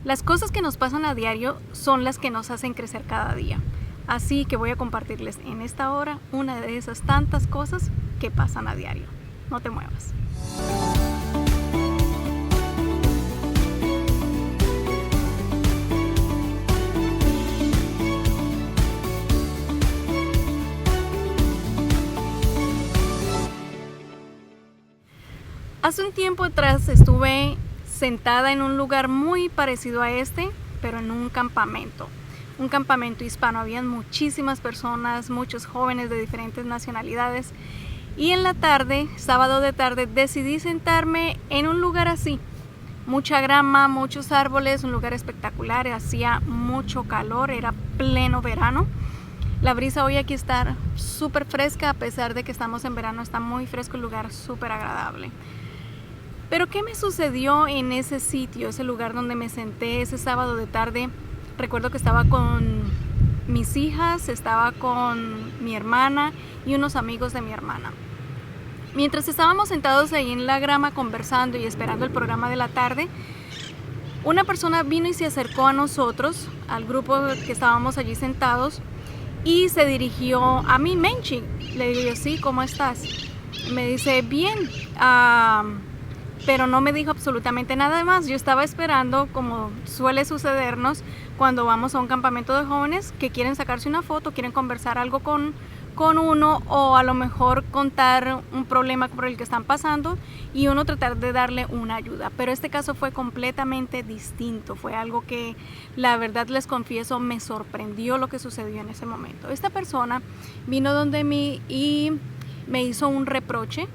Las cosas que nos pasan a diario son las que nos hacen crecer cada día. Así que voy a compartirles en esta hora una de esas tantas cosas que pasan a diario. No te muevas. Hace un tiempo atrás estuve sentada en un lugar muy parecido a este, pero en un campamento hispano. Habían muchísimas personas, muchos jóvenes de diferentes nacionalidades. Y en la tarde, sábado de tarde, decidí sentarme en un lugar así. Mucha grama, muchos árboles, un lugar espectacular, hacía mucho calor, era pleno verano. La brisa hoy aquí está súper fresca, a pesar de que estamos en verano, está muy fresco el lugar, súper agradable. Pero ¿qué me sucedió en ese sitio, ese lugar donde me senté ese sábado de tarde? Recuerdo que estaba con mis hijas, estaba con mi hermana y unos amigos de mi hermana. Mientras estábamos sentados ahí en la grama conversando y esperando el programa de la tarde, una persona vino y se acercó a nosotros, al grupo que estábamos allí sentados, y se dirigió a mí, Menchi. Le digo yo, sí, ¿cómo estás? Me dice, bien, pero no me dijo absolutamente nada más. Yo estaba esperando, como suele sucedernos cuando vamos a un campamento de jóvenes, que quieren sacarse una foto, quieren conversar algo con uno, o a lo mejor contar un problema por el que están pasando y uno tratar de darle una ayuda. Pero este caso fue completamente distinto, fue algo que la verdad les confieso me sorprendió lo que sucedió en ese momento. Esta persona vino donde mí y me hizo un reproche.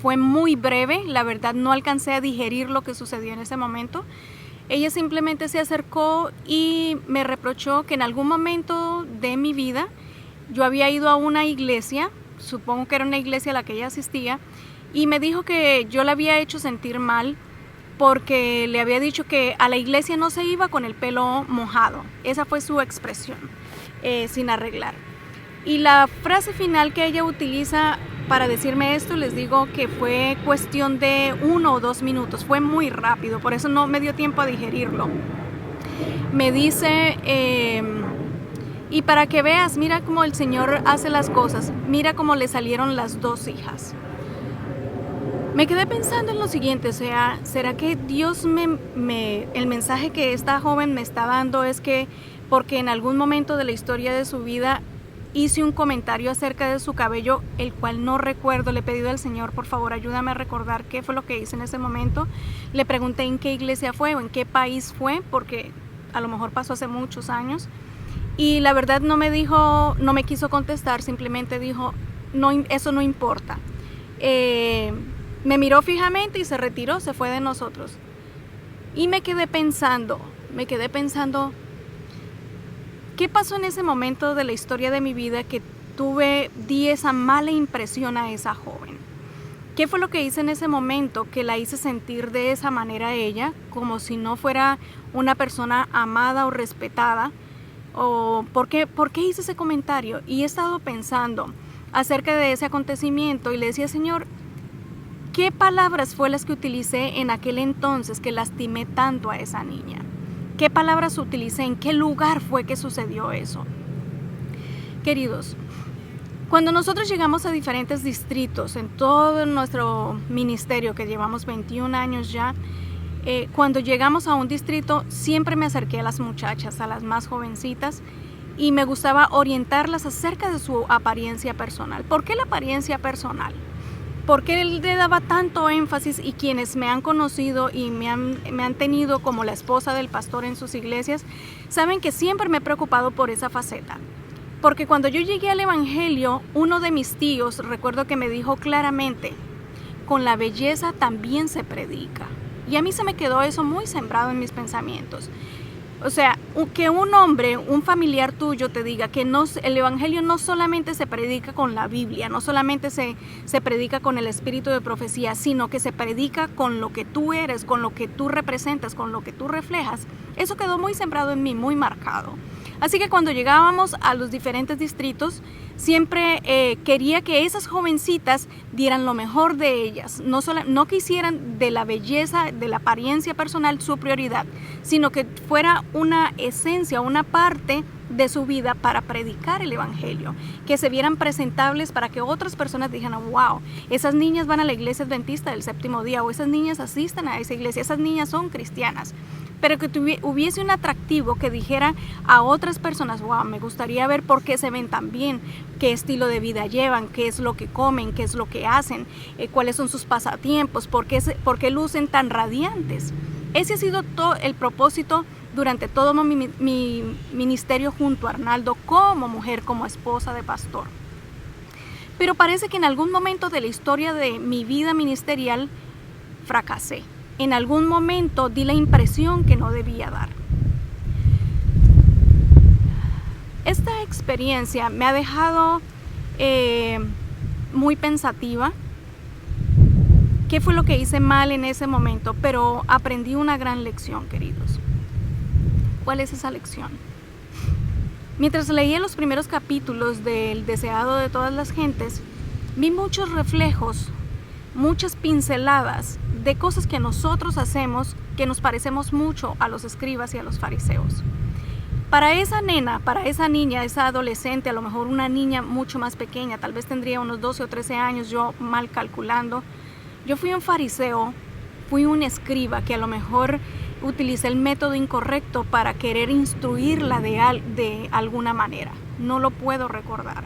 Fue muy breve, la verdad no alcancé a digerir lo que sucedió en ese momento. Ella simplemente se acercó y me reprochó que en algún momento de mi vida yo había ido a una iglesia, supongo que era una iglesia a la que ella asistía, y me dijo que yo la había hecho sentir mal porque le había dicho que a la iglesia no se iba con el pelo mojado. Esa fue su expresión, sin arreglar. Y la frase final que ella utiliza para decirme esto, les digo que fue cuestión de 1 o 2 minutos, fue muy rápido, por eso no me dio tiempo a digerirlo. Me dice, y para que veas, mira cómo el Señor hace las cosas, mira cómo le salieron las 2 hijas. Me quedé pensando en lo siguiente, o sea, ¿será que Dios el mensaje que esta joven me está dando es que porque en algún momento de la historia de su vida hice un comentario acerca de su cabello, el cual no recuerdo? Le he pedido al Señor, por favor, ayúdame a recordar qué fue lo que hice en ese momento. Le pregunté en qué iglesia fue o en qué país fue, porque a lo mejor pasó hace muchos años. Y la verdad no me quiso contestar, simplemente dijo, no, eso no importa. Me miró fijamente y se retiró, se fue de nosotros. Y me quedé pensando, ¿qué pasó en ese momento de la historia de mi vida que di esa mala impresión a esa joven? ¿Qué fue lo que hice en ese momento que la hice sentir de esa manera a ella, como si no fuera una persona amada o respetada? ¿O por qué hice ese comentario? Y he estado pensando acerca de ese acontecimiento y le decía, Señor, ¿qué palabras fue las que utilicé en aquel entonces que lastimé tanto a esa niña? ¿Qué palabras utilicé? ¿En qué lugar fue que sucedió eso? Queridos, cuando nosotros llegamos a diferentes distritos en todo nuestro ministerio, que llevamos 21 años ya, cuando llegamos a un distrito siempre me acerqué a las muchachas, a las más jovencitas, y me gustaba orientarlas acerca de su apariencia personal. ¿Por qué la apariencia personal? ¿Por qué él le daba tanto énfasis? Y quienes me han conocido y me han tenido como la esposa del pastor en sus iglesias, saben que siempre me he preocupado por esa faceta. Porque cuando yo llegué al evangelio, uno de mis tíos, recuerdo que me dijo claramente, con la belleza también se predica. Y a mí se me quedó eso muy sembrado en mis pensamientos. O sea, que un hombre, un familiar tuyo te diga que el evangelio no solamente se predica con la Biblia, no solamente se predica con el espíritu de profecía, sino que se predica con lo que tú eres, con lo que tú representas, con lo que tú reflejas. Eso quedó muy sembrado en mí, muy marcado. Así que cuando llegábamos a los diferentes distritos, Siempre quería que esas jovencitas dieran lo mejor de ellas, no que hicieran de la belleza, de la apariencia personal su prioridad, sino que fuera una esencia, una parte de su vida para predicar el evangelio, que se vieran presentables para que otras personas dijeran, wow, esas niñas van a la iglesia adventista del séptimo día, o esas niñas asisten a esa iglesia, esas niñas son cristianas. Pero que hubiese un atractivo que dijera a otras personas, wow, me gustaría ver por qué se ven tan bien, qué estilo de vida llevan, qué es lo que comen, qué es lo que hacen, cuáles son sus pasatiempos, por qué lucen tan radiantes. Ese ha sido todo el propósito durante todo mi ministerio junto a Arnaldo, como mujer, como esposa de pastor. Pero parece que en algún momento de la historia de mi vida ministerial fracasé. En algún momento di la impresión que no debía dar. Esta experiencia me ha dejado muy pensativa. ¿Qué fue lo que hice mal en ese momento? Pero aprendí una gran lección, queridos. ¿Cuál es esa lección? Mientras leía los primeros capítulos del Deseado de todas las gentes, vi muchos reflejos, muchas pinceladas de cosas que nosotros hacemos que nos parecemos mucho a los escribas y a los fariseos. Para esa nena, para esa niña, esa adolescente, a lo mejor una niña mucho más pequeña, tal vez tendría unos 12 o 13 años, yo mal calculando, yo fui un fariseo, fui un escriba que a lo mejor utilicé el método incorrecto para querer instruirla de alguna manera. No lo puedo recordar.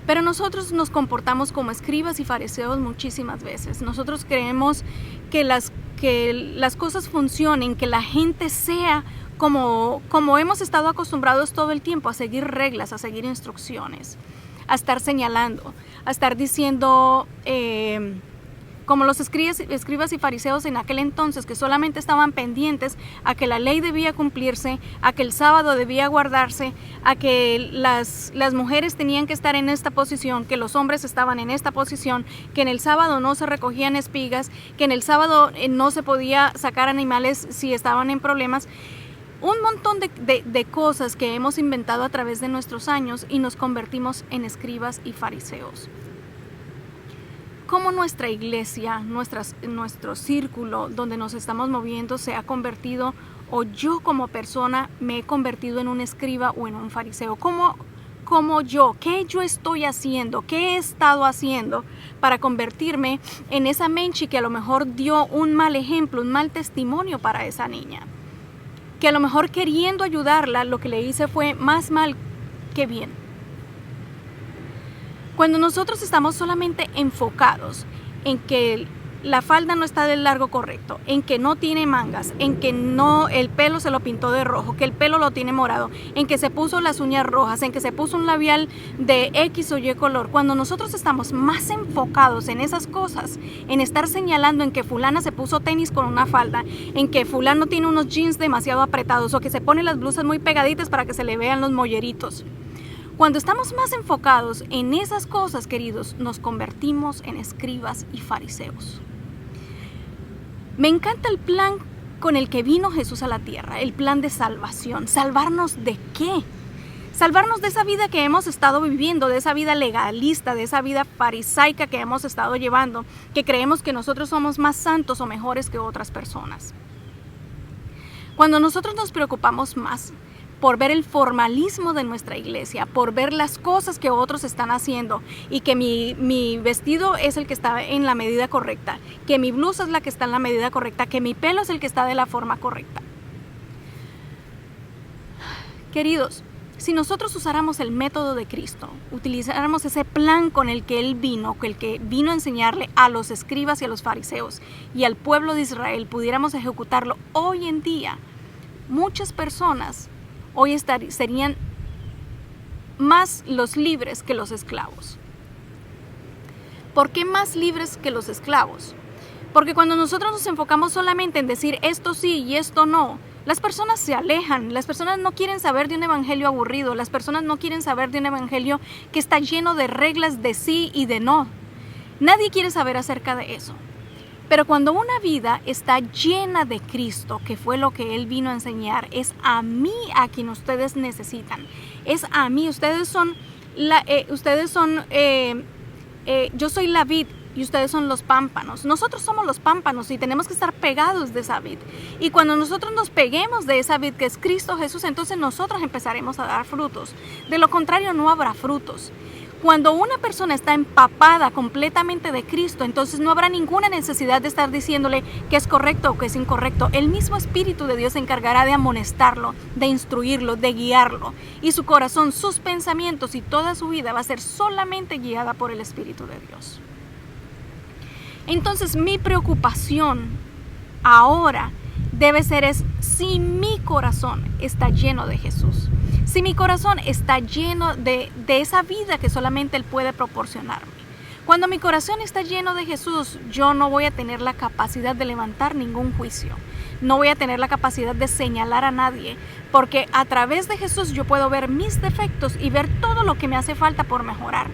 Pero nosotros nos comportamos como escribas y fariseos muchísimas veces. Nosotros creemos que las cosas funcionen, que la gente sea como hemos estado acostumbrados todo el tiempo, a seguir reglas, a seguir instrucciones, a estar señalando, a estar diciendo, como los escribas y fariseos en aquel entonces, que solamente estaban pendientes a que la ley debía cumplirse, a que el sábado debía guardarse, a que las mujeres tenían que estar en esta posición, que los hombres estaban en esta posición, que en el sábado no se recogían espigas, que en el sábado no se podía sacar animales si estaban en problemas. Un montón de cosas que hemos inventado a través de nuestros años y nos convertimos en escribas y fariseos. Cómo nuestra iglesia, nuestro círculo donde nos estamos moviendo se ha convertido, o yo como persona me he convertido en un escriba o en un fariseo. ¿Qué yo estoy haciendo? ¿Qué he estado haciendo para convertirme en esa menchi que a lo mejor dio un mal ejemplo, un mal testimonio para esa niña? Que a lo mejor queriendo ayudarla, lo que le hice fue más mal que bien. Cuando nosotros estamos solamente enfocados en que la falda no está del largo correcto, en que no tiene mangas, en que no el pelo se lo pintó de rojo, que el pelo lo tiene morado, en que se puso las uñas rojas, en que se puso un labial de X o Y color, cuando nosotros estamos más enfocados en esas cosas, en estar señalando en que fulana se puso tenis con una falda, en que fulano tiene unos jeans demasiado apretados o que se pone las blusas muy pegaditas para que se le vean los molleritos. Cuando estamos más enfocados en esas cosas, queridos, nos convertimos en escribas y fariseos. Me encanta el plan con el que vino Jesús a la tierra, el plan de salvación. ¿Salvarnos de qué? Salvarnos de esa vida que hemos estado viviendo, de esa vida legalista, de esa vida farisaica que hemos estado llevando, que creemos que nosotros somos más santos o mejores que otras personas. Cuando nosotros nos preocupamos más por ver el formalismo de nuestra iglesia, por ver las cosas que otros están haciendo y que mi vestido es el que está en la medida correcta, que mi blusa es la que está en la medida correcta, que mi pelo es el que está de la forma correcta. Queridos, si nosotros usáramos el método de Cristo, utilizáramos ese plan con el que Él vino, el que vino a enseñarle a los escribas y a los fariseos y al pueblo de Israel, pudiéramos ejecutarlo hoy en día, muchas personas hoy serían más los libres que los esclavos. ¿Por qué más libres que los esclavos? Porque cuando nosotros nos enfocamos solamente en decir esto sí y esto no, las personas se alejan, las personas no quieren saber de un evangelio aburrido, las personas no quieren saber de un evangelio que está lleno de reglas de sí y de no. Nadie quiere saber acerca de eso. Pero cuando una vida está llena de Cristo, que fue lo que Él vino a enseñar, es a mí a quien ustedes necesitan. Es a mí, ustedes son Ustedes son, yo soy la vid y ustedes son los pámpanos. Nosotros somos los pámpanos y tenemos que estar pegados de esa vid. Y cuando nosotros nos peguemos de esa vid que es Cristo Jesús, entonces nosotros empezaremos a dar frutos. De lo contrario, no habrá frutos. Cuando una persona está empapada completamente de Cristo, entonces no habrá ninguna necesidad de estar diciéndole que es correcto o que es incorrecto. El mismo Espíritu de Dios se encargará de amonestarlo, de instruirlo, de guiarlo. Y su corazón, sus pensamientos y toda su vida va a ser solamente guiada por el Espíritu de Dios. Entonces mi preocupación ahora debe ser si mi corazón está lleno de Jesús. Si mi corazón está lleno de esa vida que solamente Él puede proporcionarme. Cuando mi corazón está lleno de Jesús, yo no voy a tener la capacidad de levantar ningún juicio. No voy a tener la capacidad de señalar a nadie, porque a través de Jesús yo puedo ver mis defectos y ver todo lo que me hace falta por mejorar.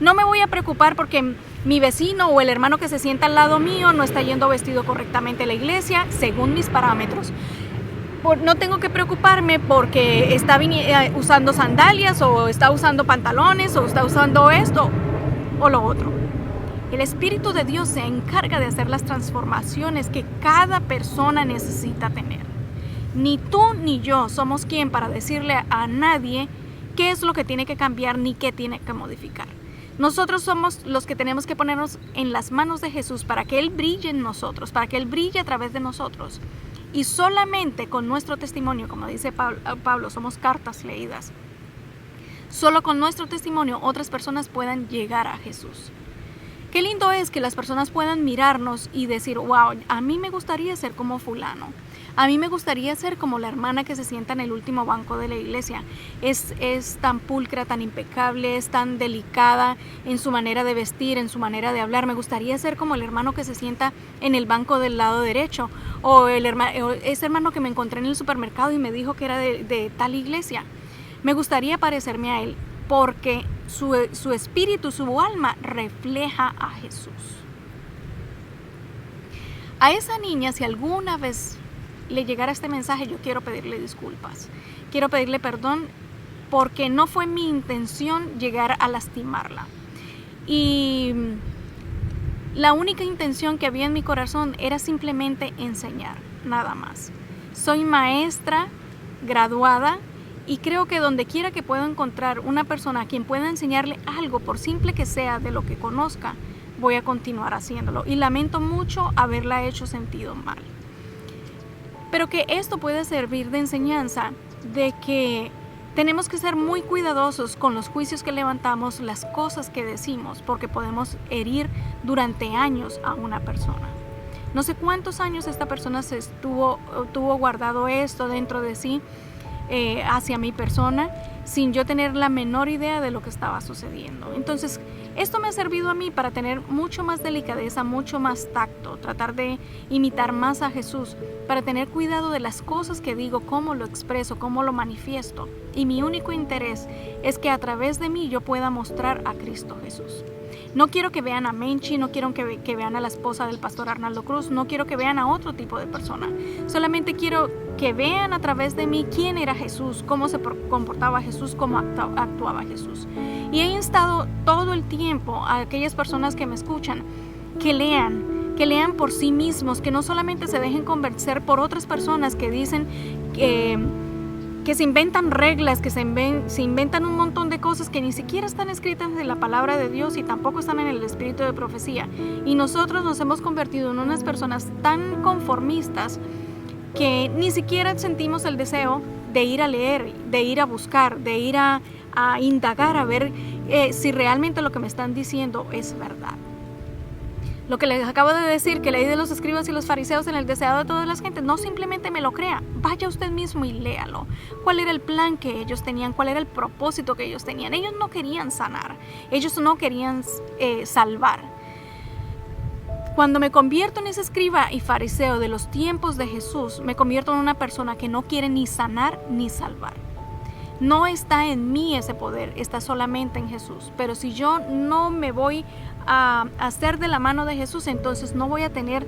No me voy a preocupar porque mi vecino o el hermano que se sienta al lado mío no está yendo vestido correctamente a la iglesia según mis parámetros. No tengo que preocuparme porque está usando sandalias o está usando pantalones o está usando esto o lo otro. El Espíritu de Dios se encarga de hacer las transformaciones que cada persona necesita tener. Ni tú ni yo somos quien para decirle a nadie qué es lo que tiene que cambiar ni qué tiene que modificar. Nosotros somos los que tenemos que ponernos en las manos de Jesús para que Él brille en nosotros, para que Él brille a través de nosotros. Y solamente con nuestro testimonio, como dice Pablo, somos cartas leídas. Solo con nuestro testimonio otras personas puedan llegar a Jesús. Qué lindo es que las personas puedan mirarnos y decir, wow, a mí me gustaría ser como fulano. A mí me gustaría ser como la hermana que se sienta en el último banco de la iglesia. Es tan pulcra, tan impecable, es tan delicada en su manera de vestir, en su manera de hablar. Me gustaría ser como el hermano que se sienta en el banco del lado derecho. O ese hermano que me encontré en el supermercado y me dijo que era de tal iglesia. Me gustaría parecerme a él porque su espíritu, su alma refleja a Jesús. A esa niña, si alguna vez le llegara este mensaje, yo quiero pedirle disculpas. Quiero pedirle perdón porque no fue mi intención llegar a lastimarla. Y la única intención que había en mi corazón era simplemente enseñar, nada más. Soy maestra graduada y creo que donde quiera que pueda encontrar una persona a quien pueda enseñarle algo, por simple que sea de lo que conozca, voy a continuar haciéndolo. Y lamento mucho haberla hecho sentido mal. Pero que esto puede servir de enseñanza de que tenemos que ser muy cuidadosos con los juicios que levantamos, las cosas que decimos, porque podemos herir durante años a una persona. No sé cuántos años esta persona tuvo guardado esto dentro de sí hacia mi persona, sin yo tener la menor idea de lo que estaba sucediendo. Entonces, esto me ha servido a mí para tener mucho más delicadeza, mucho más tacto, tratar de imitar más a Jesús, para tener cuidado de las cosas que digo, cómo lo expreso, cómo lo manifiesto. Y mi único interés es que a través de mí yo pueda mostrar a Cristo Jesús. No quiero que vean a Menchi, no quiero que vean a la esposa del pastor Arnaldo Cruz, no quiero que vean a otro tipo de persona. Solamente quiero que vean a través de mí quién era Jesús, cómo se comportaba Jesús, cómo actuaba Jesús. Y he instado todo el tiempo a aquellas personas que me escuchan que lean por sí mismos, que no solamente se dejen convencer por otras personas que dicen que se inventan reglas, que se inventan un montón de cosas que ni siquiera están escritas en la palabra de Dios y tampoco están en el espíritu de profecía. Y nosotros nos hemos convertido en unas personas tan conformistas que ni siquiera sentimos el deseo de ir a leer, de ir a buscar, de ir a indagar, a ver si realmente lo que me están diciendo es verdad. Lo que les acabo de decir, que leí de los escribas y los fariseos en el deseado de todas las gentes, no simplemente me lo crea, vaya usted mismo y léalo. ¿Cuál era el plan que ellos tenían? ¿Cuál era el propósito que ellos tenían? Ellos no querían sanar, ellos no querían salvar. Cuando me convierto en ese escriba y fariseo de los tiempos de Jesús, me convierto en una persona que no quiere ni sanar ni salvar. No está en mí ese poder, está solamente en Jesús. Pero si yo no me voy a hacer de la mano de Jesús, entonces no voy a tener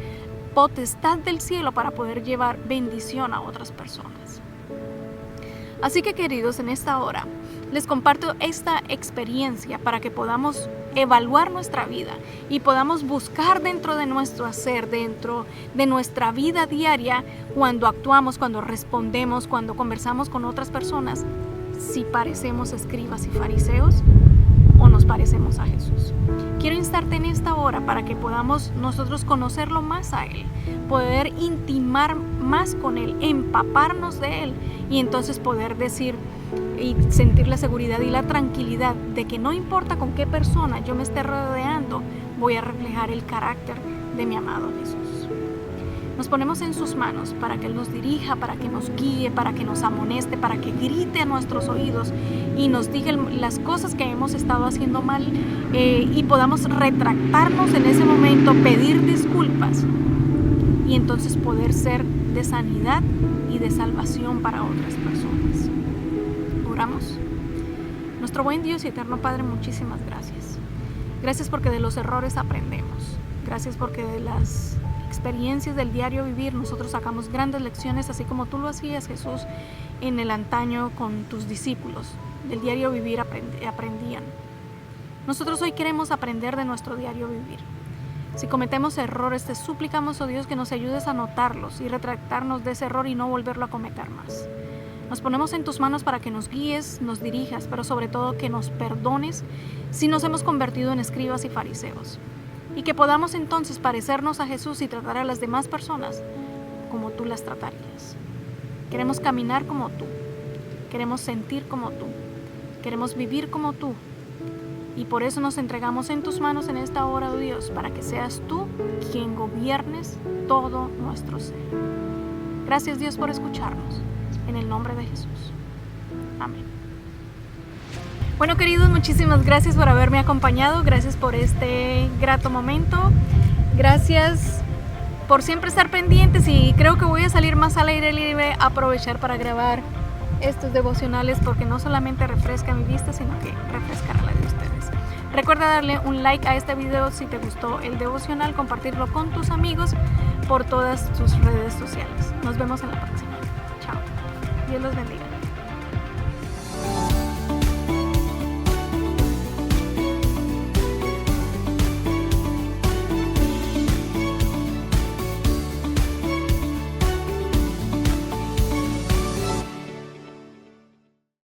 potestad del cielo para poder llevar bendición a otras personas. Así que, queridos, en esta hora, Les comparto esta experiencia para que podamos evaluar nuestra vida y podamos buscar dentro de nuestro hacer, dentro de nuestra vida diaria, cuando actuamos, cuando respondemos, cuando conversamos con otras personas, si parecemos escribas y fariseos o nos parecemos a Jesús. Quiero instarte en esta hora para que podamos nosotros conocerlo más a Él, poder intimar más con Él, empaparnos de Él y entonces poder decir y sentir la seguridad y la tranquilidad de que no importa con qué persona yo me esté rodeando, voy a reflejar el carácter de mi amado Jesús. Nos ponemos en sus manos para que Él nos dirija, para que nos guíe, para que nos amoneste, para que grite a nuestros oídos y nos diga las cosas que hemos estado haciendo mal y podamos retractarnos en ese momento, pedir disculpas y entonces poder ser de sanidad y de salvación para otras personas. Oramos. Nuestro buen Dios y eterno Padre, muchísimas gracias. Gracias porque de los errores aprendemos. Gracias porque de las experiencias del diario vivir nosotros sacamos grandes lecciones, así como tú lo hacías, Jesús, en el antaño con tus discípulos. Del diario vivir aprendían. Nosotros hoy queremos aprender de nuestro diario vivir. Si cometemos errores, te suplicamos, oh Dios, que nos ayudes a notarlos y retractarnos de ese error y no volverlo a cometer más. Nos ponemos en tus manos para que nos guíes, nos dirijas, pero sobre todo que nos perdones si nos hemos convertido en escribas y fariseos. Y que podamos entonces parecernos a Jesús y tratar a las demás personas como tú las tratarías. Queremos caminar como tú, queremos sentir como tú, queremos vivir como tú. Y por eso nos entregamos en tus manos en esta hora, oh Dios, para que seas tú quien gobiernes todo nuestro ser. Gracias, Dios, por escucharnos. En el nombre de Jesús. Amén. Bueno, queridos, muchísimas gracias por haberme acompañado. Gracias por este grato momento. Gracias por siempre estar pendientes y creo que voy a salir más al aire libre, aprovechar para grabar estos devocionales porque no solamente refresca mi vista, sino que refrescará la de ustedes. Recuerda darle un like a este video si te gustó el devocional, compartirlo con tus amigos por todas tus redes sociales. Nos vemos en la próxima. Chao. Dios los bendiga.